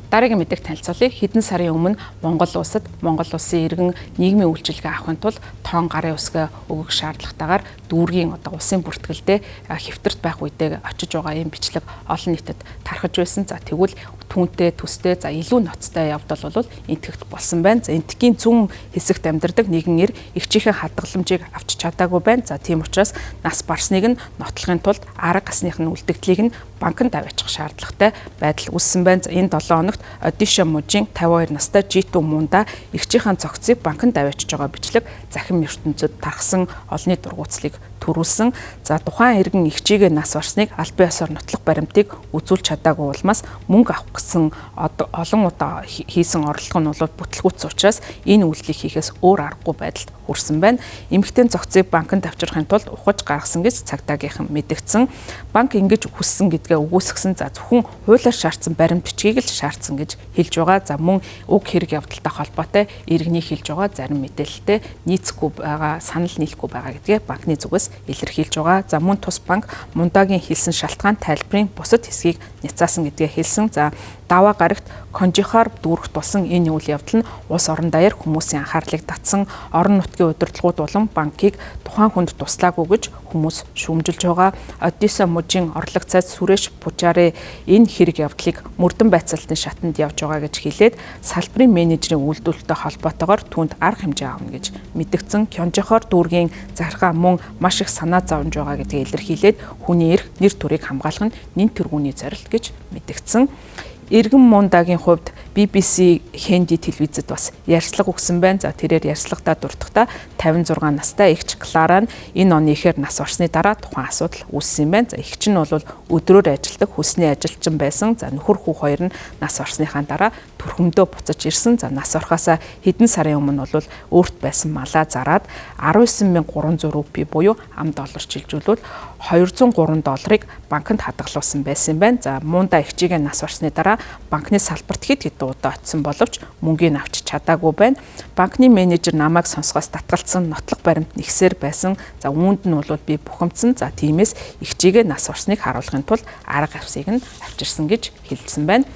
Дараагийн мэдээг танилцуулъя. Хэдэн сарын өмнө Монгол улсад Монгол улсын иргэн нийгмийн үйлчилгээ авахын тулд тоон гарын үсгээ өгөх шаардлагатайгаар дүүргийн улсын бүртгэлдээ хэвтэрт байх үедээ очиж байгаа юм бичлэг олон нийтэд тархаж байсан. За тэгвэл түүнтэй төстэй за илүү ноцтой явдал бол энтгэгт болсон байна. За энтгийн зүүн хэсэгт амьдардаг нэгэн эр эгчийнхээ хадгаламжийг авч чадаагүй байна. За тийм учраас нас барсныг нь нотлохын тулд арга гасных нь үлдэгдлийг нь банкнд аваачих шаардлагатай байдал үүссэн байна. За энэ 7 хоногт Одишо мужийн 52 настай Житу Мунда эгчийнхээ цогцыг банкнд аваачиж байгаа бичлэг захин ертөнцид тархсан олонний дургуутслыг төрүүлсэн. За тухайн иргэн эгчийгээ нас барсныг аль бие ёсоор нотлох баримтыг үзүүлж чадаагүй улмаас мөнгө авах гэсэн олон удаа хийсэн орлого нь бол бүтлгүүц учраас энэ үйлдэлийг хийхээс өөр аргагүй байдалд хүрсэн байна. Эмэгтэй цогцыг банкнд авчрахын тулд ухаж гаргасан гэж цагдаагийнхан мэдгдсэн. Банк ингэж хүссэн гэдгээ үгүйсгэсэн. За зөвхөн хуулиар шаардсан баримт бичгийг л шаардсан гэж хэлж байгаа. За мөн уг хэрэг явдалтай холбоотой иргэний хэлж байгаа зарим мэдээлэлтэй нийцэхгүй байгаа, санал нийлэхгүй байгаа гэдгээ банкны зүгээс илэрхийлж байгаа. За мөн тус банк Мундагийн хэлсэн шалтгаан тайлбарын бусад хэсгийг няцаасан гэдгээ хэлсэн. За даваа гарагт конжихоор дүүрэх тулсан энэ үйл явдал нь улс орон даяар хүмүүсийн анхаарлыг татсан. Орон нутгийн удирдлагууд болон банкыг тухайн хүнд туслаагүй гэж хүмүүс шүүмжилж байгаа. Одишо мужийн орлого цайз Сүрэш Пужари энэ хэрэг явдлыг мөрдөн байцаалтын шатанд явж байгаа гэж хэлээд салбарын менежерийн үйлдвэрлэлтэй холбоотойгоор түүнд арга хэмжээ авна гэж мэдгдсэн. Конжихоор дүүргийн захиргаа мөн маш их санаа зовж байгаа гэдгийг илэрхийлээд хүний эрх нэр төрийг хамгаалах нь нэн тэргүүний зорилт гэж мэдгдсэн. Иргэн Мундагийн хувьд BBC Хэнди телевизэд бас ярьцлага өгсөн байна. За тэрээр ярьцлагатаа дуртахдаа 56 настай эгч Клара нь энэ оны ихэр нас орсны дараа тухайн асуудал үүссэн юм байна. За эгч нь бол өдрөөр ажилдаг хүсний ажилчин байсан. За нөхөр хүү хоёр нь нас орсныхаа дараа төрхөмдөө буцаж ирсэн. За нас орохоосаа хэдэн сарын өмнө бол өөрт байсан малаа зараад 19,300 рупи буюу ам доллар шилжүүлвэл $203 банкнд хадгалуулсан байсан юм байна. За Мунда эгчигээ нас орсны дараа банкны салбарт хэд хэдэн удаа очисон боловч мөнгийг авч чадаагүй байна. Банкны менежер намайг сонсгоос татгалцсан нотлох баримт нэгсээр байсан. За үүнд нь бол би бухимдсан. За тиймээс эгчигээ нас орсныг харуулахын тулд арга авсыг нь авчирсан гэж хэлсэн байна.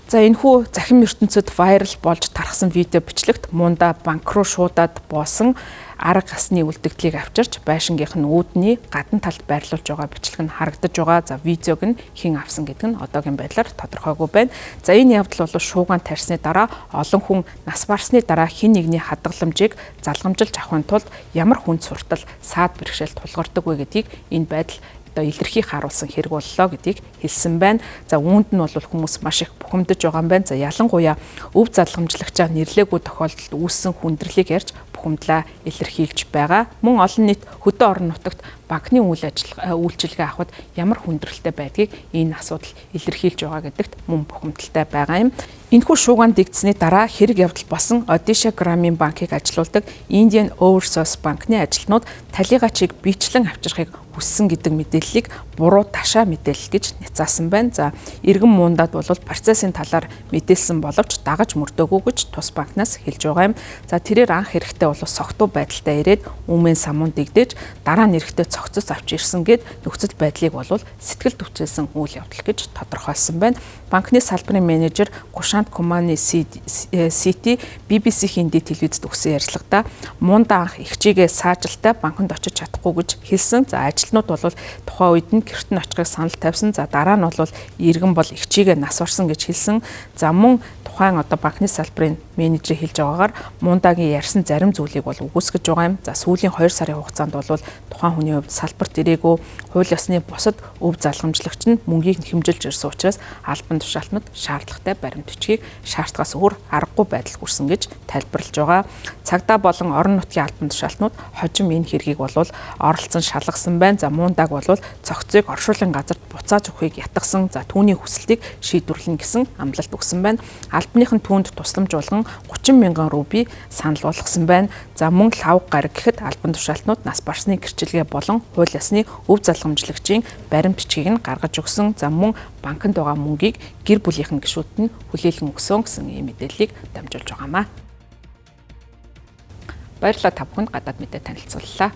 За энэхүү захин ертөнцид вайрал болж тархсан видео бичлэгт Мунда банк руу шуудаад боосон арга гасны үлдэгдлийг авчирч байшингийнх нь үүдний гадна талд байрлуулж байгаа бичлэг нь харагдаж байгаа. За видеог нь хэн авсан гэдэг нь одоогийн байдлаар тодорхойгүй байна. За энэ явдал бол шуугаан тарьсны дараа олон хүн нас барсны дараа хэн нэгний хадгаламжийг залгамжилж авахын тулд ямар хүнд суртал саад бэрхшээл тулгардаг вэ гэдгийг энэ байдал илэрхий харуулсан хэрэг боллоо гэдгийг хэлсэн байна. За үүнд нь бол хүмүүс маш их бухимдаж байгаа юм байна. За ялангуяа өв залгамжлагчаа нэрлээгүй тохиолдолд үүссэн хүндрэлийг ярьж бухимдлаа илэрхийлж байгаа. Мөн олон нийт хөдөө орон нутагт банкны үйлчилгээ авахд ямар хүндрэлтэй байдгийг энэ асуудал илэрхийлж байгаа гэдэгт мөн бухимдалтай байгаа юм. Энэхүү шуугаан дэгдсэний дараа хэрэг явдал болсон Одишо Граммийн банкыг ажилуулдаг Indian Overseas банкны ажилтнууд талигачийг бичлэн авчрахыг хүссэн гэдэг мэдээллийг буруу ташаа мэдээлэл гэж няцаасан байна. За иргэн Мундад бол процессын талаар мэдээлсэн боловч дагаж мөрдөөгүй гэж тус банкнаас хэлж байгаа юм. За тэрээр анх эрэхтэй бол согтуу байдалтай ирээд өмнө самуун дэгдээж дараа нь эрэхтэй цогцос авч ирсэн гэд нөхцөл байдлыг бол сэтгэл төвчүүлсэн үйл явдал гэж тодорхойлсон байна. Банкны салбарын менежер Гушант Куманы Сити BBC Хинди телевизэд өгсөн ярилцлагада Мунда анх эгчийгээ саажилтаа банкнд очиж чадахгүй гэж хэлсэн. За ажилтнууд бол тухайн үед нь гэрт нь очихыг санал тавьсан. За дараа нь бол иргэн бол эгчийгээ нас орсон гэж хэлсэн. За мөн тухайн банкны салбарын менежер хэлж байгаагаар Мундагийн ярьсан зарим зүйлийг бол үгүйсгэж байгаа юм. За сүүлийн 2 сарын хугацаанд бол тухайн хүний хувьд салбарт ирээгүй хууль ёсны бусад өв залгамжлагч нь мөнгийг хэмжилж ирсэн учраас албан тушаалтнууд шаардлагатай баримт бичгийг шаардлагаас өөр аргагүй байдал хүрсэн гэж тайлбарлаж байгаа. Цагдаа болон орон нутгийн албан тушаалтнууд хожим энэ хэргийг бол оролцсон шалгасан байна. За Мундаг бол цогцыг оршуулгын газарт буцааж өгөхийг ятгсан. За түүний хүсэлтийг шийдвэрлэнэ гэсэн амлалт өгсөн байна. Албаныхан түүнд тусламж болгон 30,000 рупи санал болгосон байна. За мөн лавг гараг гэхэд албан тушаалтнууд нас барсны гэрчилгээ болон хууль ёсны өв залгамжлагчийн баримт бичгийг нь гаргаж өгсөн. За мөн банкнд байгаа мөнгийг гэр бүлийнхэн гишүүд нь хүлээлгэн өгсөн гэсэн ийм мэдээллийг дамжуулж байгаамаа. Баярлалаа та бүхэнд гадаад мэдээ танилцууллаа.